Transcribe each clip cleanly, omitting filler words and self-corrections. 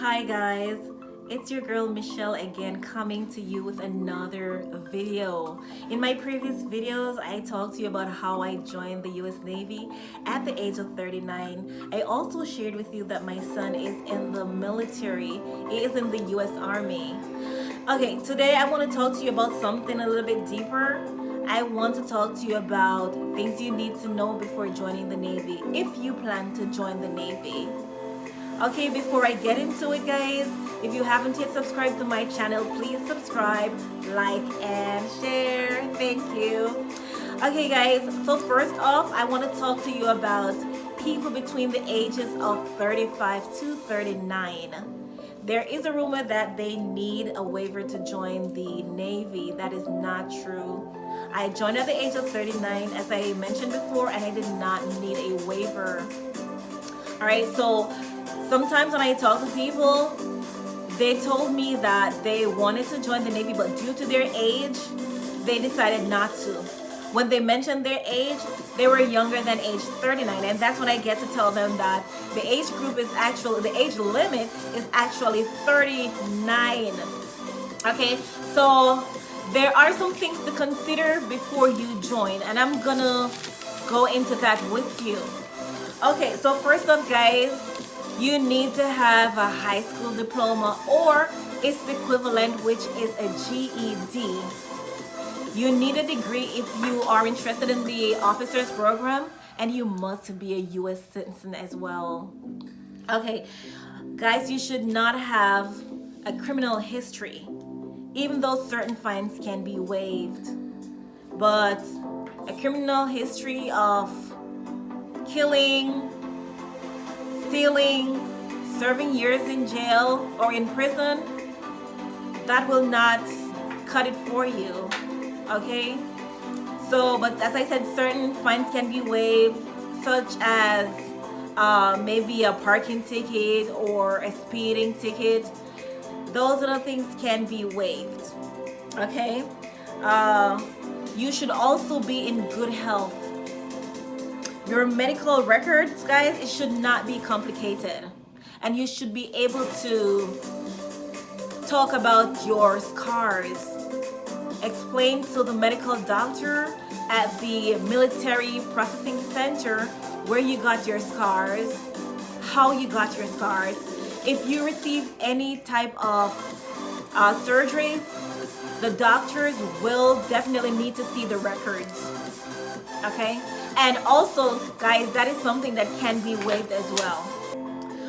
Hi guys, it's your girl Michelle again, coming to you with another video. In my previous videos, I talked to you about how I joined the US Navy at the age of 39. I also shared with you that my son is in the military. He is in the US Army. Okay, today I want to talk to you about something a little bit deeper. I want to talk to you about things you need to know before joining the Navy if you plan to join the Navy. Okay, before I get into it, guys, if you haven't yet subscribed to my channel, please subscribe, like, and share. Thank you. Okay, guys, so first off, I want to talk to you about people between the ages of 35 to 39. There is a rumor that they need a waiver to join the Navy. That is not true. I joined at the age of 39, as I mentioned before, and I did not need a waiver. All right, so sometimes when I talk to people, they told me that they wanted to join the Navy, but due to their age, they decided not to. When they mentioned their age, they were younger than age 39, and that's when I get to tell them that the age group is actually, the age limit is actually 39. Okay, so there are some things to consider before you join, and I'm gonna go into that with you. Okay, so first off, guys, you need to have a high school diploma or its equivalent, which is a GED. You need a degree if you are interested in the officers program, and you must be a US citizen as well. Okay, guys, you should not have a criminal history, even though certain fines can be waived. But a criminal history of killing, stealing, serving years in jail or in prison, that will not cut it for you. Okay, so but as I said, certain fines can be waived, such as maybe a parking ticket or a speeding ticket. Those other things can be waived. Okay, you should also be in good health. Your medical records, guys, it should not be complicated, and you should be able to talk about your scars, explain to the medical doctor at the military processing center where you got your scars, how you got your scars. If you receive any type of surgeries, the doctors will definitely need to see the records. Okay, and also, guys, that is something that can be waived as well.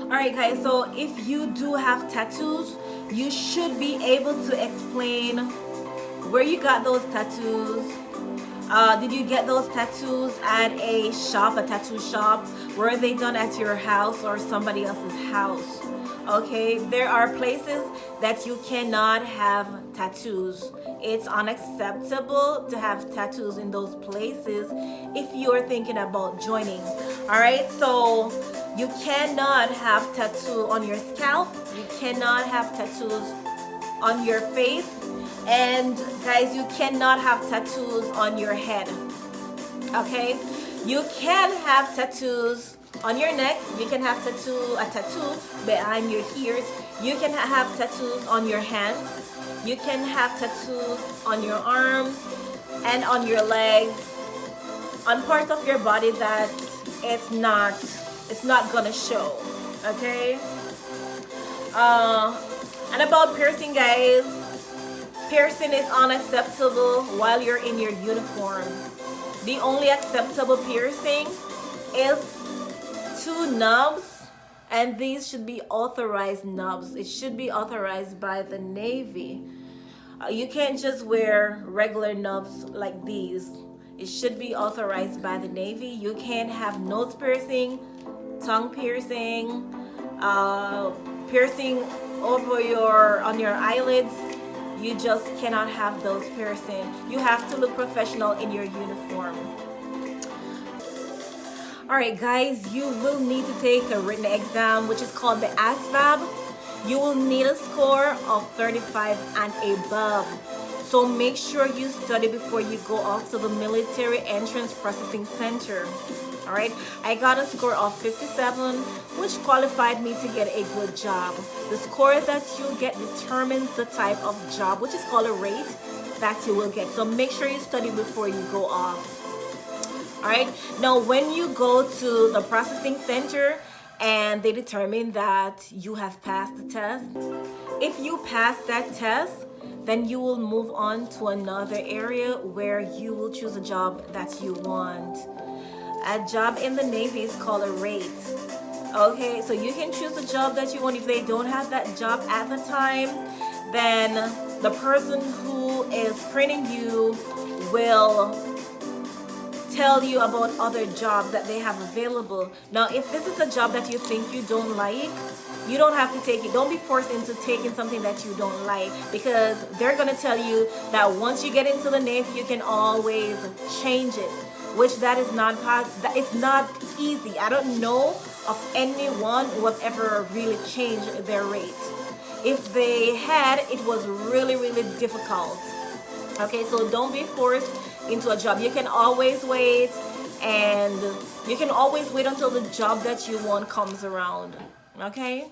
All right, guys, so if you do have tattoos, you should be able to explain where you got those tattoos. Did you get those tattoos at a shop, a tattoo shop? Were they done at your house or somebody else's house? Okay, there are places that you cannot have tattoos. It's unacceptable to have tattoos in those places if you're thinking about joining. All right, so you cannot have tattoo on your scalp, you cannot have tattoos on your face, and guys, you cannot have tattoos on your head. Okay, you can have tattoos on your neck, you can have a tattoo behind your ears, you can have tattoos on your hands, you can have tattoos on your arms and on your legs, on parts of your body that it's not gonna show. Okay, and about piercing, guys, piercing is unacceptable while you're in your uniform. The only acceptable piercing is 2 knobs, and these should be authorized knobs. It should be authorized by the Navy. You can't just wear regular knobs like these. It should be authorized by the Navy. You can't have nose piercing, tongue piercing, piercing on your eyelids. You just cannot have those piercing. You have to look professional in your uniform. All right, guys, you will need to take a written exam, which is called the ASVAB. You will need a score of 35 and above. So make sure you study before you go off to the military entrance processing center. All right, I got a score of 57, which qualified me to get a good job. The score that you get determines the type of job, which is called a rate, that you will get. So make sure you study before you go off. All right, now when you go to the processing center and they determine that you have passed the test, if you pass that test, then you will move on to another area where you will choose a job that you want. A job in the Navy is called a rate. Okay, so you can choose a job that you want. If they don't have that job at the time, then the person who is training you will tell you about other jobs that they have available. Now, if this is a job that you think you don't like, you don't have to take it. Don't be forced into taking something that you don't like, because they're going to tell you that once you get into the Navy, you can always change it, which that is not possible. It's not easy. I don't know of anyone who have ever really changed their rate. If they had, it was really, really difficult. Okay, so don't be forced into a job. You can always wait, and you can always wait until the job that you want comes around. Okay,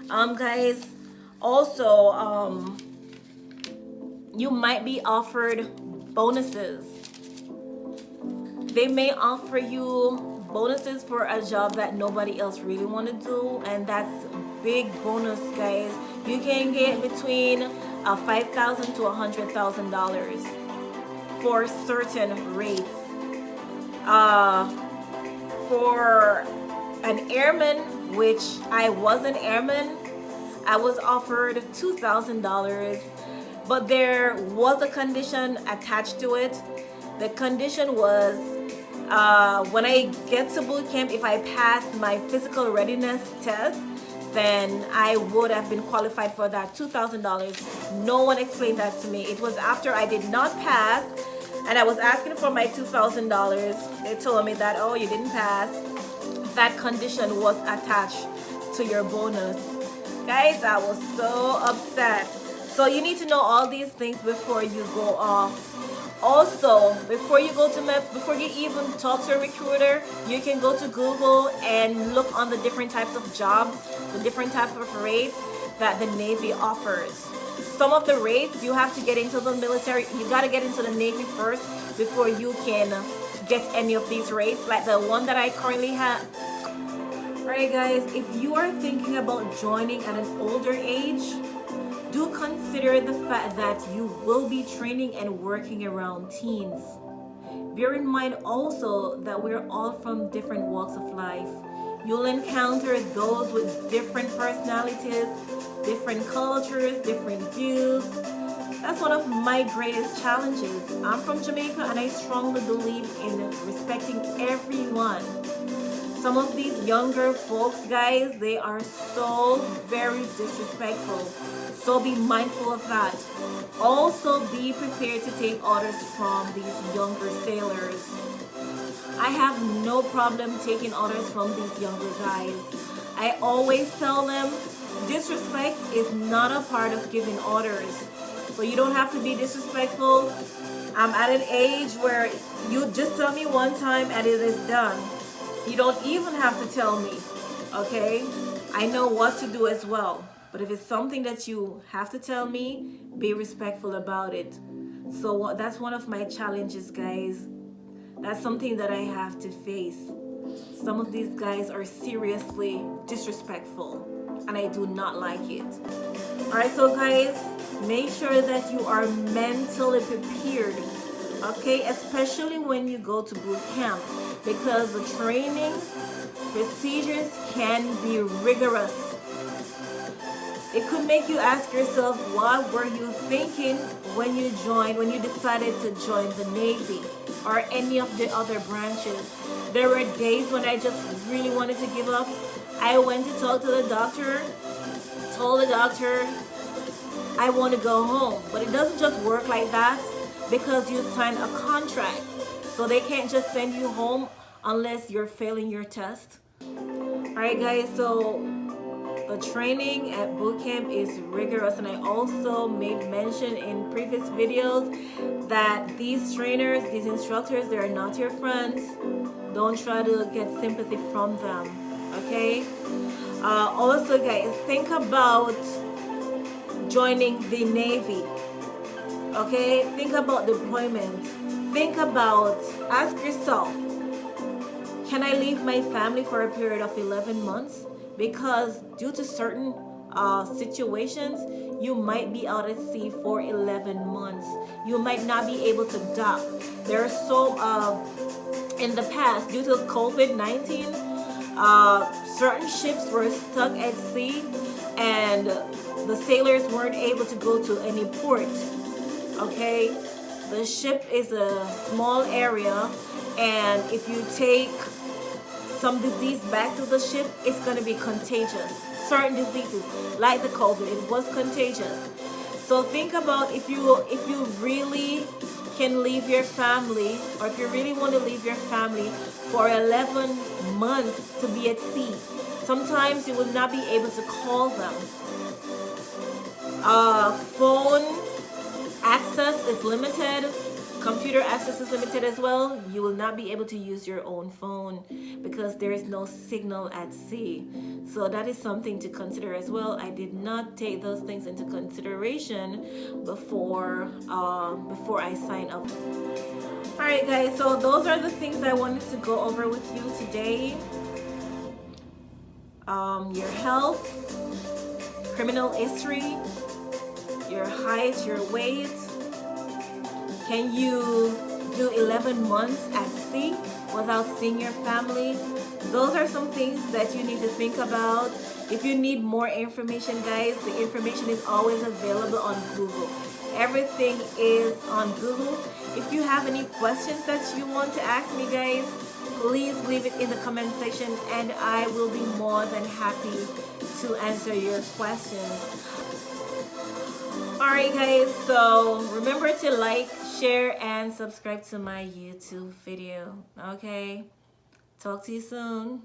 guys, also you might be offered bonuses. They may offer you bonuses for a job that nobody else really want to do, and that's big bonus, guys. You can get between $5,000 to $100,000 for certain rates. For an airman, which I was an airman, I was offered $2,000, but there was a condition attached to it. The condition was when I get to boot camp, if I pass my physical readiness test, then I would have been qualified for that $2,000. No one explained that to me. It was after I did not pass and I was asking for my $2,000. They told me that, oh, you didn't pass. That condition was attached to your bonus. Guys, I was so upset. So you need to know all these things before you go off. Also, before you go to MEPS, before you even talk to a recruiter, you can go to Google and look on the different types of jobs, the different types of rates that the Navy offers. Some of the rates, you have to get into the military. You got to get into the Navy first before you can get any of these rates, like the one that I currently have. Alright guys, if you are thinking about joining at an older age, do consider the fact that you will be training and working around teens. Bear in mind also that we're all from different walks of life. You'll encounter those with different personalities, different cultures, different views. That's one of my greatest challenges. I'm from Jamaica and I strongly believe in respecting everyone. Some of these younger folks, guys, they are so very disrespectful. So be mindful of that. Also be prepared to take orders from these younger sailors. I have no problem taking orders from these younger guys. I always tell them disrespect is not a part of giving orders. So you don't have to be disrespectful. I'm at an age where you just tell me one time and it is done. You don't even have to tell me, okay? I know what to do as well. But if it's something that you have to tell me, be respectful about it. So that's one of my challenges, guys. That's something that I have to face. Some of these guys are seriously disrespectful, and I do not like it. All right, so guys, make sure that you are mentally prepared, okay? Especially when you go to boot camp, because the training procedures can be rigorous. It could make you ask yourself, what were you thinking when you decided to join the Navy or any of the other branches? There were days when I just really wanted to give up. I went to talk to the doctor, told the doctor I want to go home. But it doesn't just work like that, because you sign a contract. So they can't just send you home unless you're failing your test. Alright guys, so the training at boot camp is rigorous, and I also made mention in previous videos that these trainers, these instructors, they are not your friends. Don't try to get sympathy from them, okay? Also, guys, think about joining the Navy, okay? Think about deployment. Think about, ask yourself, can I leave my family for a period of 11 months? Because due to certain situations, you might be out at sea for 11 months. You might not be able to dock. There are so, in the past, due to COVID-19, certain ships were stuck at sea and the sailors weren't able to go to any port, okay? The ship is a small area, and if you take some disease back to the ship, it's going to be contagious. Certain diseases like the COVID, it was contagious. So think about if you really can leave your family, or if you really want to leave your family for 11 months to be at sea. Sometimes you will not be able to call them. Phone access is limited. Computer access is limited as well. You will not be able to use your own phone because there is no signal at sea. So that is something to consider as well. I did not take those things into consideration before I sign up. All right, guys. So those are the things I wanted to go over with you today. Your health, criminal history, your height, your weight. Can you do 11 months at sea without seeing your family? Those are some things that you need to think about. If you need more information, guys, the information is always available on Google. Everything is on Google. If you have any questions that you want to ask me, guys, please leave it in the comment section and I will be more than happy to answer your questions. Alright, guys, so remember to like, share, and subscribe to my YouTube video. Okay? Talk to you soon.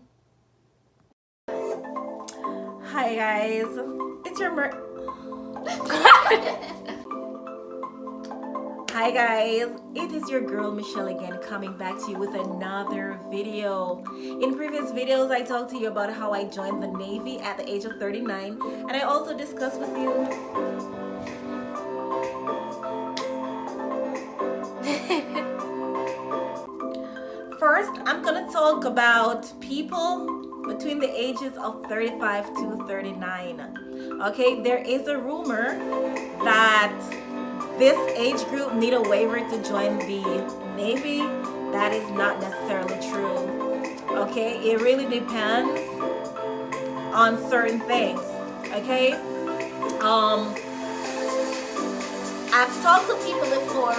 Hi, guys. It's your Hi, guys. It is your girl, Michelle, again, coming back to you with another video. In previous videos, I talked to you about how I joined the Navy at the age of 39, and I also discussed with you First, I'm gonna talk about people between the ages of 35 to 39. Okay, there is a rumor that this age group need a waiver to join the Navy. That is not necessarily true. Okay, it really depends on certain things. Okay, I've talked to people before.